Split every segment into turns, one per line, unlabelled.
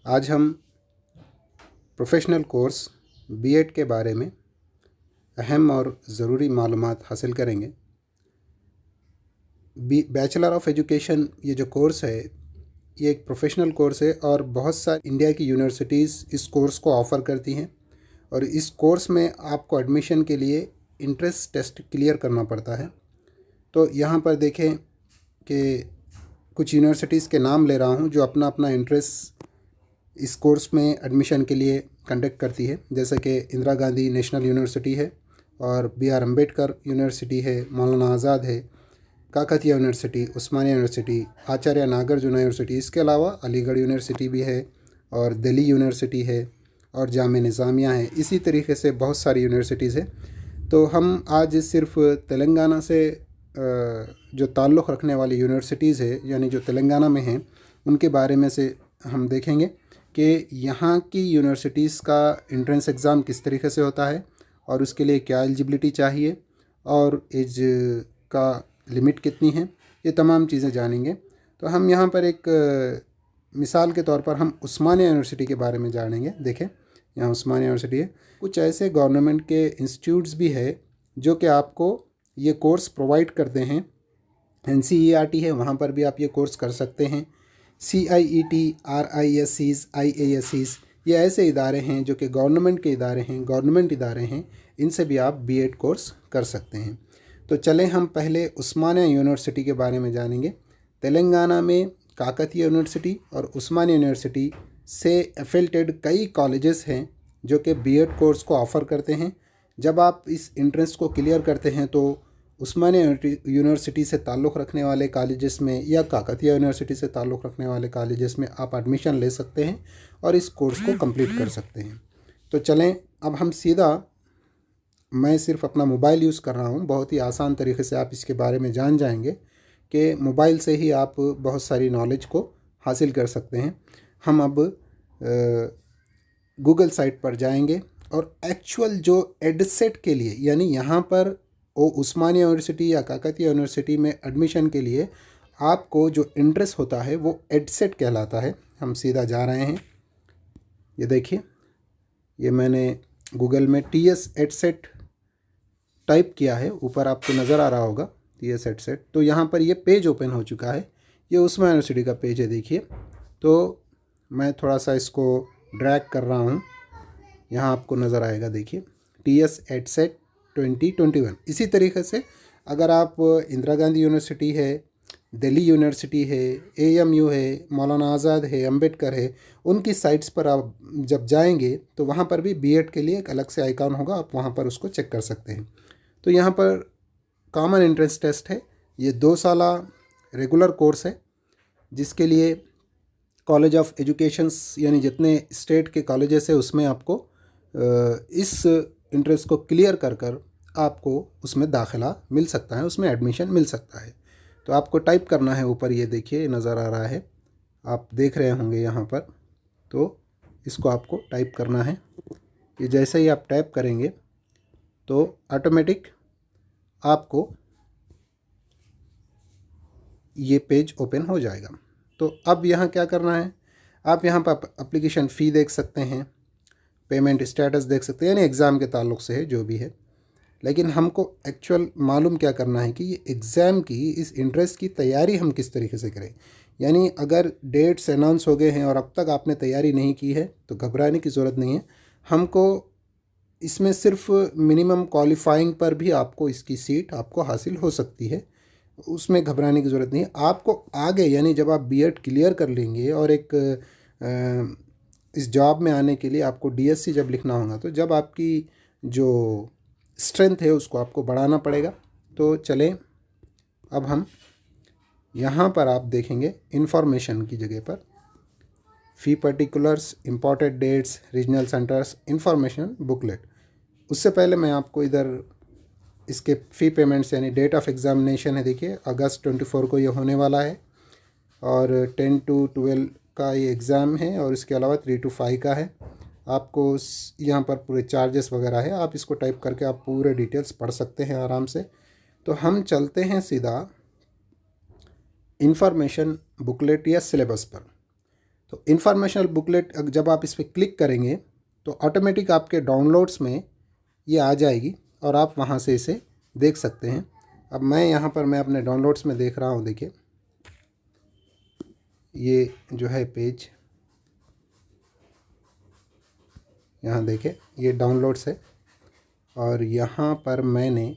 आज हम professional course BEd के बारे में अहम और ज़रूरी मालूमात हासिल करेंगे। बैचलर ऑफ एजुकेशन ये जो कोर्स है ये एक प्रोफेशनल कोर्स है और बहुत सारी इंडिया की यूनिवर्सिटीज़ इस कोर्स को ऑफ़र करती हैं। और इस कोर्स में आपको एडमिशन के लिए इंट्रेंस टेस्ट क्लियर करना पड़ता है। तो यहाँ पर देखें कि कुछ यूनिवर्सिटीज़ के नाम ले रहा हूँ जो अपना अपना इंट्रेंस इस कोर्स में एडमिशन के लिए कंडक्ट करती है। जैसे कि इंदिरा गांधी नेशनल यूनिवर्सिटी है और BR अम्बेडकर यूनिवर्सिटी है, मौलाना आज़ाद है, काकतीय यूनिवर्सिटी, उस्मानिया यूनिवर्सिटी, आचार्य नागार्जुन यूनिवर्सिटी। इसके अलावा अलीगढ़ यूनिवर्सिटी भी है और दिल्ली यूनिवर्सिटी है और जामिया निज़ामिया है। इसी तरीके से बहुत सारी यूनिवर्सिटीज़ है। तो हम आज सिर्फ तेलंगाना से जो ताल्लुक़ रखने वाली यूनिवर्सिटीज़ है यानी जो तेलंगाना में हैं उनके बारे में से हम देखेंगे कि यहाँ की यूनिवर्सिटीज़ का एंट्रेंस एग्ज़ाम किस तरीके से होता है और उसके लिए क्या एलिजिबिलिटी चाहिए और एज का लिमिट कितनी है, ये तमाम चीज़ें जानेंगे। तो हम यहाँ पर एक मिसाल के तौर पर हम उस्मानिया यूनिवर्सिटी के बारे में जानेंगे। देखें, यहाँ उस्मानिया यूनिवर्सिटी है। कुछ ऐसे गवर्नमेंट के इंस्टीट्यूट्स भी है जो कि आपको ये कोर्स प्रोवाइड करते हैं। NCERT है, वहाँ पर भी आप ये कोर्स कर सकते हैं। CIET, RISCs, IASCs ये ऐसे इदारे हैं जो कि गवर्नमेंट के इदारे हैं, गवर्नमेंट इदारे हैं, इनसे भी आप बीएड कोर्स कर सकते हैं। तो चलें हम पहले उस्मानिया यूनिवर्सिटी के बारे में जानेंगे। तेलंगाना में काकतीय यूनिवर्सिटी और उस्मानिया यूनिवर्सिटी से एफिलिएटेड कई कॉलेजेस हैं जो कि बीएड कोर्स को ऑफ़र करते हैं। जब आप इस एंट्रेंस को क्लियर करते हैं तो उस्मानिया यूनिवर्सिटी से ताल्लुक़ रखने वाले कॉलेजेस में या काकतीय यूनिवर्सिटी से ताल्लुक़ रखने वाले कॉलेजेस में आप एडमिशन ले सकते हैं और इस कोर्स को कंप्लीट कर सकते हैं। तो चलें अब हम सीधा, मैं सिर्फ अपना मोबाइल यूज़ कर रहा हूँ, बहुत ही आसान तरीके से आप इसके बारे में जान जाएंगे कि मोबाइल से ही आप बहुत सारी नॉलेज को हासिल कर सकते हैं। हम अब गूगल साइट पर जाएंगे और एक्चुअल जो एडसेट के लिए यानी यहाँ पर उस्मानिया यूनिवर्सिटी या काकतीय यूनिवर्सिटी में एडमिशन के लिए आपको जो इंट्रेंस होता है वो एडसेट कहलाता है। हम सीधा जा रहे हैं। ये देखिए, ये मैंने गूगल में TS एडसेट टाइप किया है, ऊपर आपको नज़र आ रहा होगा TS एडसेट। तो यहाँ पर ये पेज ओपन हो चुका है। ये उस्मानिया यूनिवर्सिटी का पेज है। देखिए, तो मैं थोड़ा सा इसको ड्रैग कर रहा हूँ, यहाँ आपको नज़र आएगा। देखिए, TS एडसेट 2021। इसी तरीके से अगर आप इंदिरा गांधी यूनिवर्सिटी है, दिल्ली यूनिवर्सिटी है, AMU है, मौलाना आज़ाद है, अम्बेडकर है, उनकी साइट्स पर आप जब जाएंगे तो वहाँ पर भी बीएड के लिए एक अलग से आइकॉन होगा, आप वहाँ पर उसको चेक कर सकते हैं। तो यहाँ पर कॉमन एंट्रेंस टेस्ट है। ये 2 साला रेगुलर कोर्स है जिसके लिए कॉलेज ऑफ एजुकेशंस यानी जितने स्टेट के कॉलेजेस है उसमें आपको इस इंट्रेंस को क्लियर कर आपको उसमें दाखिला मिल सकता है, उसमें एडमिशन मिल सकता है। तो आपको टाइप करना है, ऊपर ये देखिए नज़र आ रहा है, आप देख रहे होंगे यहाँ पर। तो इसको आपको टाइप करना है। ये जैसे ही आप टाइप करेंगे तो ऑटोमेटिक आपको ये पेज ओपन हो जाएगा। तो अब यहाँ क्या करना है, आप यहाँ पर एप्लीकेशन फ़ी देख सकते हैं, पेमेंट स्टेटस देख सकते हैं, यानी एग्ज़ाम के ताल्लुक़ से है जो भी है। लेकिन हमको एक्चुअल मालूम क्या करना है कि ये एग्ज़ाम की, इस इंट्रेंस की तैयारी हम किस तरीके से करें। यानी अगर डेट्स अनाउंस हो गए हैं और अब तक आपने तैयारी नहीं की है तो घबराने की ज़रूरत नहीं है। हमको इसमें सिर्फ मिनिमम क्वालिफाइंग पर भी आपको इसकी सीट आपको हासिल हो सकती है, उसमें घबराने की ज़रूरत नहीं है। आपको आगे यानी जब आप बीएड क्लियर कर लेंगे और एक इस जॉब में आने के लिए आपको DSC जब लिखना होगा तो जब आपकी जो स्ट्रेंथ है उसको आपको बढ़ाना पड़ेगा। तो चलें अब हम यहाँ पर आप देखेंगे इन्फॉर्मेशन की जगह पर fee particulars, important dates, regional centres, information booklet. उससे पहले मैं आपको इधर इसके फ़ी पेमेंट्स यानी डेट ऑफ एग्ज़ामिनेशन है। देखिए, अगस्त 24 को ये होने वाला है और 10 to 12 का ये एग्ज़ाम है और इसके अलावा 3 to 5 का है। आपको यहाँ पर पूरे चार्जेस वगैरह है, आप इसको टाइप करके आप पूरे डिटेल्स पढ़ सकते हैं आराम से। तो हम चलते हैं सीधा इन्फॉर्मेशन बुकलेट या सिलेबस पर। तो इन्फॉर्मेशनल बुकलेट जब आप इस पर क्लिक करेंगे तो ऑटोमेटिक आपके डाउनलोड्स में ये आ जाएगी और आप वहाँ से इसे देख सकते हैं। अब मैं यहाँ पर मैं अपने डाउनलोड्स में देख रहा हूँ, देखिए ये जो है पेज, यहाँ देखें ये डाउनलोड्स है और यहाँ पर मैंने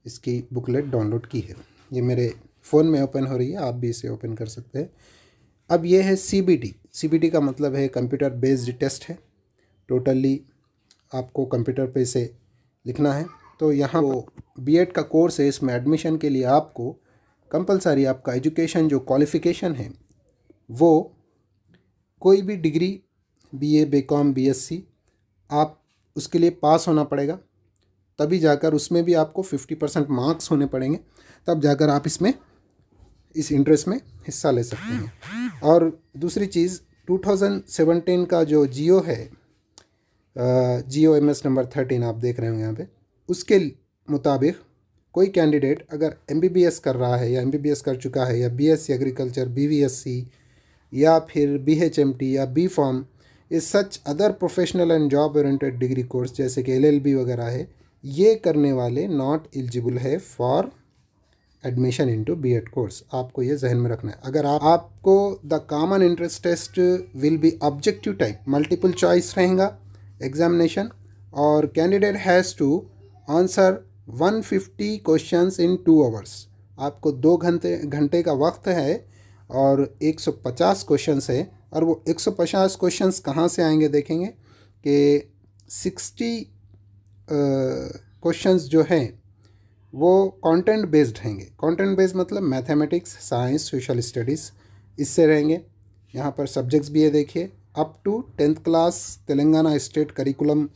इसकी बुकलेट डाउनलोड की है। ये मेरे फ़ोन में ओपन हो रही है, आप भी इसे ओपन कर सकते हैं। अब ये है CBT का मतलब है कंप्यूटर बेस्ड टेस्ट है। टोटली आपको कंप्यूटर पे से लिखना है। तो यहाँ B.Ed का कोर्स है, इसमें एडमिशन के लिए आपको कंपलसरी आपका एजुकेशन जो क्वालिफ़िकेशन है वो कोई भी डिग्री BA BCom BSc आप उसके लिए पास होना पड़ेगा, तभी जाकर उसमें भी आपको 50% मार्क्स होने पड़ेंगे, तब जाकर आप इसमें इस इंटरेस्ट में हिस्सा ले सकते हैं। और दूसरी चीज़ 2017 का जो जियो है, जियो MS नंबर 13 आप देख रहे होंगे यहाँ पे, उसके मुताबिक कोई कैंडिडेट अगर MBBS कर रहा है या MBBS कर चुका है या BSc एग्रीकल्चर BVSc या फिर BHMT या B.Pharm ये such other professional and job oriented degree course जैसे कि LLB वगैरह है, ये करने वाले नॉट एलिजिबल है फॉर एडमिशन इनटू B.Ed कोर्स। आपको ये जहन में रखना है। अगर आपको the common entrance test will be objective type, multiple choice रहेगा एग्जामिनेशन और candidate has to answer 150 questions in 2 hours. आपको 2 घंटे का वक्त है और 150 क्वेश्चंस है। और वो 150 क्वेश्चंस कहाँ से आएंगे देखेंगे कि 60 क्वेश्चंस जो हैं वो कंटेंट बेस्ड रहेंगे। कंटेंट बेस्ड मतलब मैथमेटिक्स, साइंस, सोशल स्टडीज़ इससे रहेंगे। यहाँ पर सब्जेक्ट्स भी है, देखिए up to 10th class Telangana state curriculum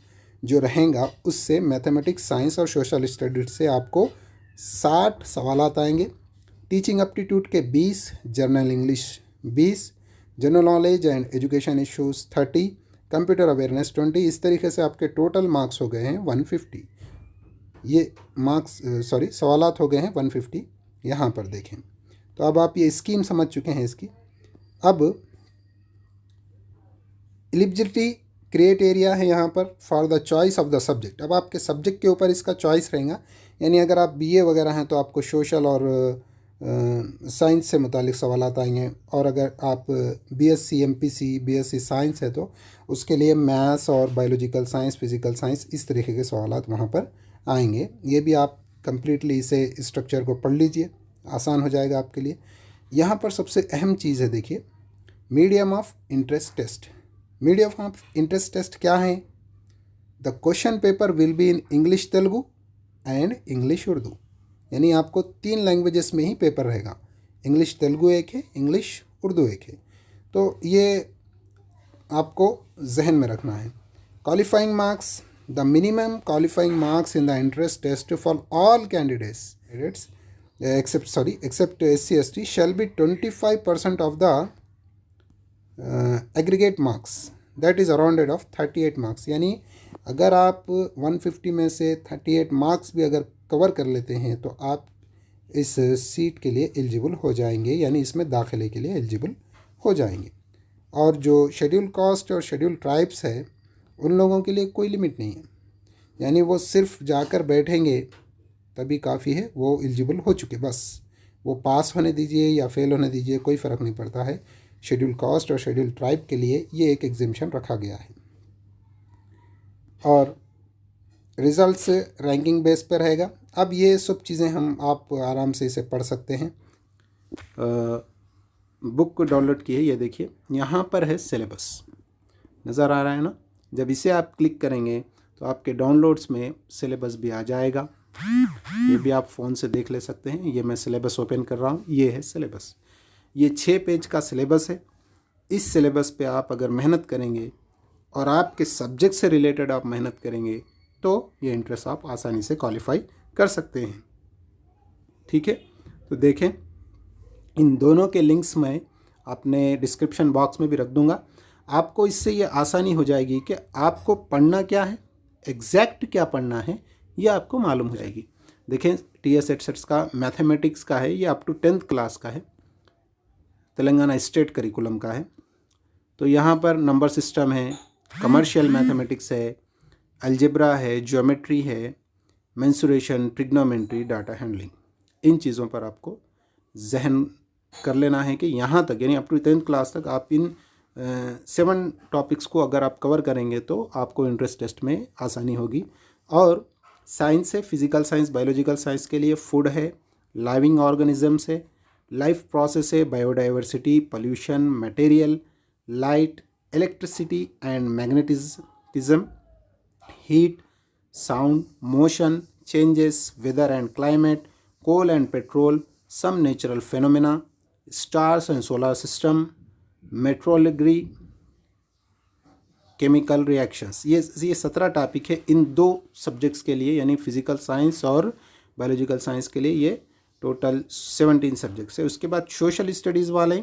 जो रहेगा उससे मैथमेटिक्स, साइंस और सोशल स्टडीज से आपको 60 सवालात आएंगे। टीचिंग एप्टीट्यूड के 20, general English 20, general knowledge and education issues 30, computer awareness 20। इस तरीके से आपके टोटल मार्क्स हो गए हैं 150। ये मार्क्स सवालात हो गए हैं 150। यहाँ पर देखें तो अब आप ये स्कीम समझ चुके हैं इसकी। अब एलिजिबिलिटी क्राइटेरिया है यहाँ पर for the choice of the subject. अब आपके सब्जेक्ट के ऊपर इसका चॉइस रहेगा, यानी अगर आप BA वगैरह हैं तो आपको सोशल और साइंस से मुतालिक सवालात आएंगे, और अगर आप BSc MPC BSc साइंस है तो उसके लिए मैथ्स और बायोलॉजिकल साइंस, फिज़िकल साइंस इस तरीके के सवालात वहाँ पर आएंगे। ये भी आप कंप्लीटली इसे स्ट्रक्चर को पढ़ लीजिए, आसान हो जाएगा आपके लिए। यहाँ पर सबसे अहम चीज़ है, देखिए medium of interest test. Medium of interest test क्या है? The question paper will be in English Telugu and English Urdu, यानी आपको 3 लैंग्वेजेस में ही पेपर रहेगा। इंग्लिश तेलुगु एक है, इंग्लिश उर्दू एक है। तो ये आपको जहन में रखना है। Qualifying marks, the minimum qualifying marks in the interest test for all candidates except SC ST shall be 25% of the aggregate marks that is rounded off 38 marks. यानी अगर आप 150 में से 38 मार्क्स भी अगर कवर कर लेते हैं तो आप इस सीट के लिए एलिजिबल हो जाएंगे, यानी इसमें दाखिले के लिए एलिजिबल हो जाएंगे। और जो शेड्यूल कास्ट और शेड्यूल ट्राइब्स है उन लोगों के लिए कोई लिमिट नहीं है, यानी वो सिर्फ जाकर बैठेंगे तभी काफ़ी है, वो एलिजिबल हो चुके, बस वो पास होने दीजिए या फेल होने दीजिए, कोई फ़र्क नहीं पड़ता है। शेड्यूल कास्ट और शेड्यूल ट्राइब के लिए ये एक एग्जेम्पशन रखा गया है। और रिज़ल्ट्स रैंकिंग बेस पर रहेगा। अब ये सब चीज़ें आप आराम से इसे पढ़ सकते हैं। बुक को डाउनलोड की है, ये देखिए यहाँ पर है सिलेबस, नज़र आ रहा है ना। जब इसे आप क्लिक करेंगे तो आपके डाउनलोड्स में सिलेबस भी आ जाएगा। ये भी आप फ़ोन से देख ले सकते हैं। ये मैं सिलेबस ओपन कर रहा हूँ, ये है सिलेबस। ये 6 पेज का सिलेबस है। इस सिलेबस पे आप अगर मेहनत करेंगे और आपके सब्जेक्ट से रिलेटेड आप मेहनत करेंगे तो ये इंटरेस्ट आप आसानी से क्वालिफाई कर सकते हैं। ठीक है, तो देखें इन दोनों के लिंक्स मैं अपने डिस्क्रिप्शन बॉक्स में भी रख दूंगा। आपको इससे ये आसानी हो जाएगी कि आपको पढ़ना क्या है, एग्जैक्ट क्या पढ़ना है, ये आपको मालूम हो जाएगी। देखें TS एटसेट्स का मैथमेटिक्स का है, ये अप टू 10th क्लास का है, तेलंगाना स्टेट करिकुलम का है। तो यहाँ पर नंबर सिस्टम है, कमर्शियल मैथमेटिक्स है, अलजेब्रा है, ज्योमेट्री है, मेंसुरेशन, ट्रिग्नोमेट्री, डाटा हैंडलिंग। इन चीज़ों पर आपको जहन कर लेना है कि यहाँ तक यानी अप टू 10th क्लास तक आप इन 7 टॉपिक्स को अगर आप कवर करेंगे तो आपको एंट्रेंस टेस्ट में आसानी होगी। और साइंस है, फिजिकल साइंस, बायोलॉजिकल साइंस के लिए फूड है, लाइविंग ऑर्गेनिजम्स है, लाइफ प्रोसेस है, biodiversity, pollution, material, light, electricity and magnetism, heat, sound, motion, changes, weather and climate, coal and petrol, some natural phenomena, stars and solar system, meteorology, chemical reactions। ये 17 topic है इन 2 subjects के लिए, यानी physical science और biological science के लिए ये total 17 subjects है। उसके बाद सोशल स्टडीज़ वाले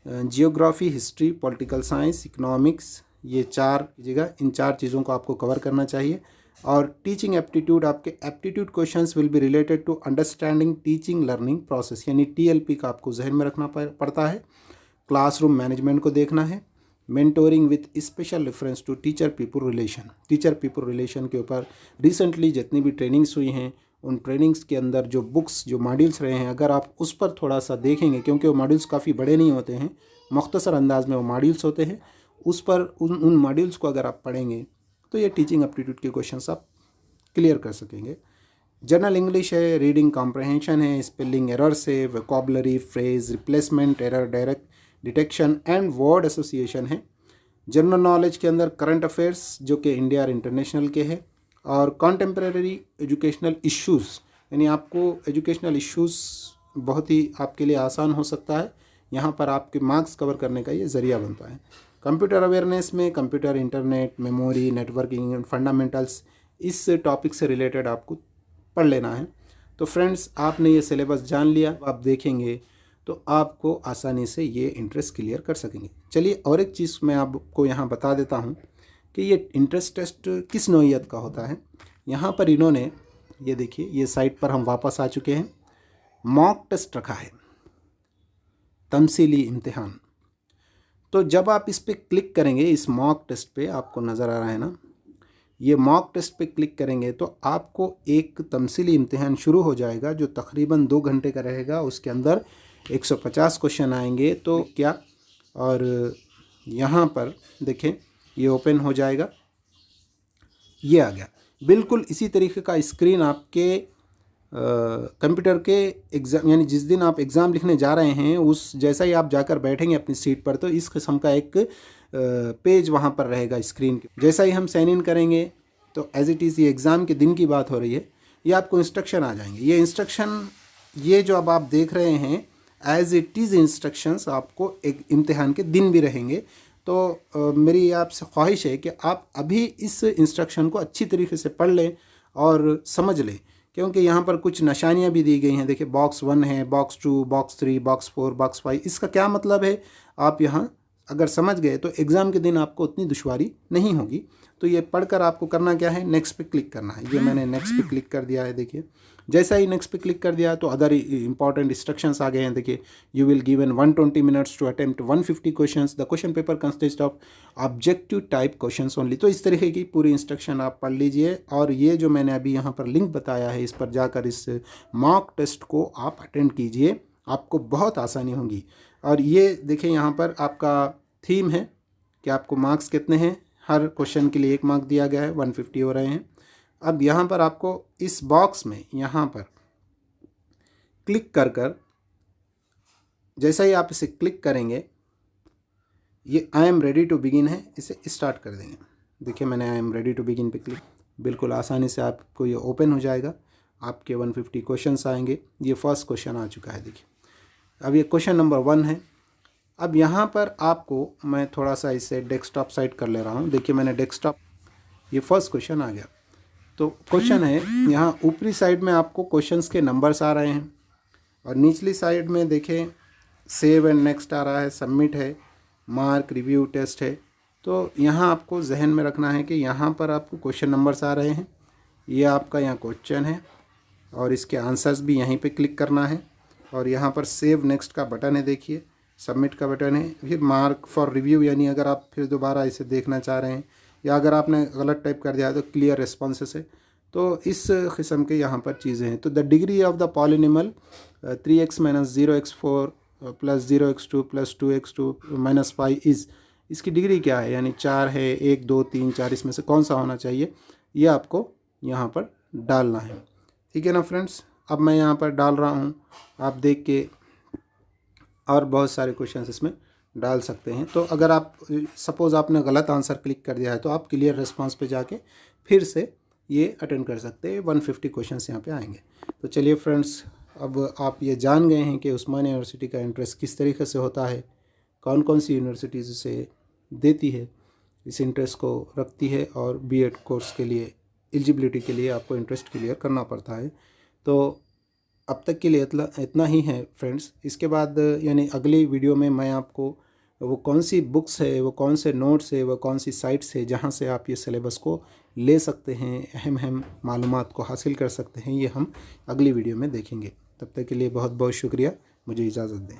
geography, history, political science, economics, ये 4 जगह, इन 4 चीज़ों को आपको कवर करना चाहिए। और टीचिंग एप्टीट्यूड, आपके aptitude questions will be related to understanding teaching learning process, यानी TLP का आपको जहन में रखना पड़ता है। क्लासरूम मैनेजमेंट को देखना है। Mentoring with special reference to teacher people relation, teacher people relation के ऊपर रिसेंटली जितनी भी ट्रेनिंग्स हुई हैं उन ट्रेनिंग्स के अंदर जो बुक्स, जो मॉड्यूल्स रहे हैं, अगर आप उस पर थोड़ा सा देखेंगे, क्योंकि वो मॉड्यूल्स काफ़ी बड़े नहीं होते हैं, मुख्तसर अंदाज में वो मॉड्यूल्स होते हैं, उस पर उन मॉड्यूल्स को अगर आप पढ़ेंगे तो ये टीचिंग एप्टीट्यूड के क्वेश्चंस आप क्लियर कर सकेंगे। जनरल इंग्लिश है, रीडिंग कॉम्प्रहेंशन है, स्पेलिंग एरर्स है, vocabulary, phrase, replacement, error direct detection and word association है। जनरल नॉलेज के अंदर करंट अफेयर्स जो कि इंडिया और इंटरनेशनल के हैं, और कॉन्टेम्प्रेरी एजुकेशनल इश्यूज़, यानी आपको एजुकेशनल इश्यूज़ बहुत ही आपके लिए आसान हो सकता है, यहाँ पर आपके मार्क्स कवर करने का ये ज़रिया बनता है। कंप्यूटर अवेयरनेस में computer, internet, memory, networking and fundamentals, इस टॉपिक से रिलेटेड आपको पढ़ लेना है। तो फ्रेंड्स, आपने ये सिलेबस जान लिया, आप देखेंगे तो आपको आसानी से ये इंट्रेंस क्लियर कर सकेंगे। चलिए और एक चीज़ मैं आपको यहाँ बता देता हूँ कि ये इंट्रेंस टेस्ट किस नौइयत का होता है। यहाँ पर इन्होंने ये देखिए, ये साइट पर हम वापस आ चुके हैं, मॉक टेस्ट रखा है, तमसीली इम्तिहान। तो जब आप इस पर क्लिक करेंगे, इस मॉक टेस्ट पे आपको नज़र आ रहा है ना, ये मॉक टेस्ट पे क्लिक करेंगे तो आपको एक तमसीली इम्तिहान शुरू हो जाएगा जो तकरीबन 2 घंटे का रहेगा। उसके अंदर 150 क्वेश्चन आएंगे। तो क्या, और यहाँ पर देखें ये ओपन हो जाएगा, ये आ गया। बिल्कुल इसी तरीके का स्क्रीन आपके कंप्यूटर के एग्ज़ाम, यानी जिस दिन आप एग्ज़ाम लिखने जा रहे हैं उस जैसा ही आप जाकर बैठेंगे अपनी सीट पर, तो इस किस्म का एक पेज वहाँ पर रहेगा स्क्रीन के। जैसा ही हम साइन इन करेंगे तो एज इट इज़, ये एग्ज़ाम के दिन की बात हो रही है, ये आपको इंस्ट्रक्शन आ जाएंगे। ये इंस्ट्रक्शन, ये जो अब आप देख रहे हैं एज इट इज़ इंस्ट्रक्शंस, आपको एक इम्तिहान के दिन भी रहेंगे। तो मेरी आपसे ख्वाहिश है कि आप अभी इस इंस्ट्रक्शन को अच्छी तरीके से पढ़ लें और समझ लें, क्योंकि यहाँ पर कुछ निशानियाँ भी दी गई हैं। देखिए, बॉक्स 1 है, बॉक्स 2, बॉक्स 3, बॉक्स 4, बॉक्स 5। इसका क्या मतलब है, आप यहाँ अगर समझ गए तो एग्ज़ाम के दिन आपको उतनी दुश्वारी नहीं होगी। तो ये पढ़कर आपको करना क्या है, नेक्स्ट पे क्लिक करना है। ये मैंने नेक्स्ट पे क्लिक कर दिया है। देखिए, जैसा ही नेक्स्ट पे क्लिक कर दिया तो अदर इंपॉर्टेंट इंस्ट्रक्शंस आ गए हैं। देखिए, you will given 120 minutes to attempt 150 questions, the question paper consist of objective type questions only. तो इस तरीके की पूरी इंस्ट्रक्शन आप पढ़ लीजिए, और ये जो मैंने अभी यहाँ पर लिंक बताया है, इस पर जाकर इस मॉक टेस्ट को आप अटेंड कीजिए, आपको बहुत आसानी होगी। और ये देखिए, यहाँ पर आपका थीम है कि आपको मार्क्स कितने हैं, हर क्वेश्चन के लिए 1 मार्क दिया गया है, 150 हो रहे हैं। अब यहाँ पर आपको इस बॉक्स में यहाँ पर क्लिक कर कर, जैसा ही आप इसे क्लिक करेंगे, ये I am ready to begin है, इसे स्टार्ट कर देंगे। देखिए, मैंने I am ready to begin पे क्लिक, बिल्कुल आसानी से आपको ये ओपन हो जाएगा। आपके 150 क्वेश्चंस आएंगे। ये फर्स्ट क्वेश्चन आ चुका है। देखिए, अब ये क्वेश्चन नंबर 1 है। अब यहाँ पर आपको मैं थोड़ा सा इसे डेस्कटॉप साइड कर ले रहा हूँ। देखिए, मैंने डेस्कटॉप, ये फर्स्ट क्वेश्चन आ गया। तो क्वेश्चन है, यहाँ ऊपरी साइड में आपको क्वेश्चंस के नंबर्स आ रहे हैं, और निचली साइड में देखें सेव एंड नेक्स्ट आ रहा है, सबमिट है, मार्क, रिव्यू, टेस्ट है। तो यहाँ आपको जहन में रखना है कि यहाँ पर आपको क्वेश्चन नंबर्स आ रहे हैं, ये आपका यहाँ क्वेश्चन है, और इसके आंसर्स भी यहीं पे क्लिक करना है। और यहाँ पर सेव नेक्स्ट का बटन है। देखिए, सबमिट का बटन है, फिर मार्क फॉर रिव्यू, यानी अगर आप फिर दोबारा इसे देखना चाह रहे हैं या अगर आपने गलत टाइप कर दिया है तो क्लियर रिस्पॉन्सेस है। तो इस किस्म के यहाँ पर चीज़ें हैं। तो the degree of the polynomial 3x - 0x4 + 0x2 + 2x2 - 5 is, इसकी डिग्री क्या है, यानी 4 है, 1 2 3 4, इसमें से कौन सा होना चाहिए, ये आपको यहाँ पर डालना है। ठीक है ना फ्रेंड्स। अब मैं यहाँ पर डाल रहा हूँ, आप देख के और बहुत सारे क्वेश्चंस इसमें डाल सकते हैं। तो अगर आप सपोज़ आपने गलत आंसर क्लिक कर दिया है तो आप क्लियर रिस्पांस पे जाके फिर से ये अटेंड कर सकते हैं। 150 क्वेश्चंस यहाँ पे आएंगे। तो चलिए फ्रेंड्स, अब आप ये जान गए हैं कि उस्मानिया यूनिवर्सिटी का इंटरेस्ट किस तरीके से होता है, कौन कौन सी यूनिवर्सिटीज़ इसे देती है, इस इंटरेस्ट को रखती है, और बीएड कोर्स के लिए एलिजिबिलिटी के लिए आपको इंटरेस्ट क्लियर करना पड़ता है। तो अब तक के लिए इतना ही है फ्रेंड्स। इसके बाद यानी अगली वीडियो में मैं आपको वो कौन सी बुक्स है, वो कौन से नोट्स है, वो कौन सी साइट्स है जहाँ से आप ये सिलेबस को ले सकते हैं, अहम मालूमात को हासिल कर सकते हैं, ये हम अगली वीडियो में देखेंगे। तब तक के लिए बहुत बहुत शुक्रिया, मुझे इजाज़त दें।